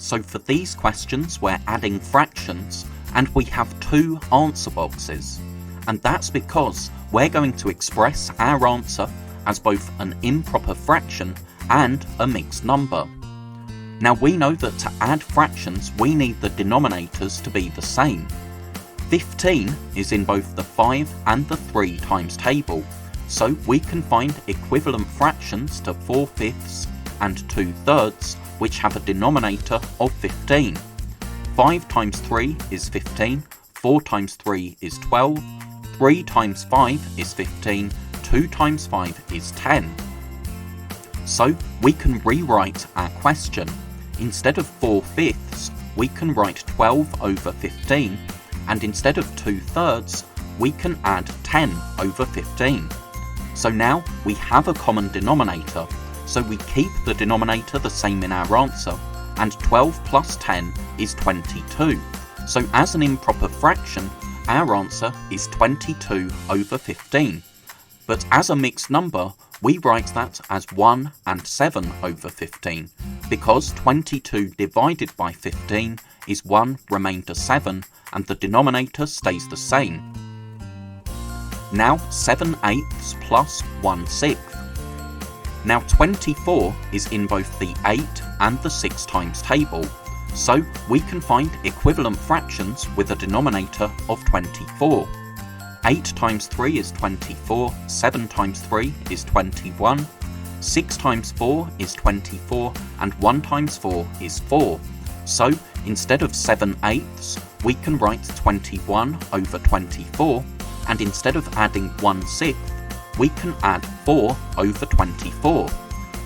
So for these questions we're adding fractions and we have two answer boxes. And that's because we're going to express our answer as both an improper fraction and a mixed number. Now we know that to add fractions we need the denominators to be the same. 15 is in both the 5 and the 3 times table, so we can find equivalent fractions to 4/5 and 2/3 which have a denominator of 15. 5 times 3 is 15, 4 times 3 is 12, 3 times 5 is 15, 2 times 5 is 10. So we can rewrite our question. Instead of 4/5, we can write 12 over 15, and instead of 2/3, we can add 10 over 15. So now we have a common denominator, so we keep the denominator the same in our answer, and 12 plus 10 is 22. So as an improper fraction, our answer is 22 over 15. But as a mixed number, we write that as 1 and 7 over 15, because 22 divided by 15 is 1 remainder 7, and the denominator stays the same. Now 7/8 plus 1/6. Now 24 is in both the 8 and the 6 times table, so we can find equivalent fractions with a denominator of 24. 8 times 3 is 24, 7 times 3 is 21, 6 times 4 is 24, and 1 times 4 is 4. So instead of 7/8, we can write 21 over 24, and instead of adding 1/6, we can add 4 over 24.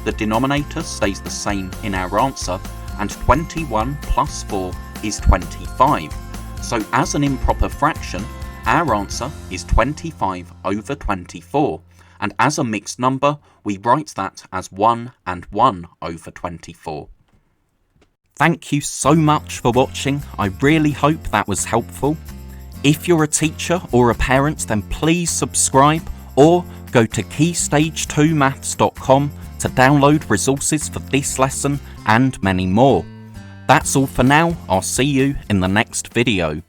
The denominator stays the same in our answer, and 21 plus 4 is 25. So as an improper fraction, our answer is 25 over 24, and as a mixed number, we write that as 1 and 1 over 24. Thank you so much for watching. I really hope that was helpful. If you're a teacher or a parent, then please subscribe or go to keystage2maths.com to download resources for this lesson and many more. That's all for now. I'll see you in the next video.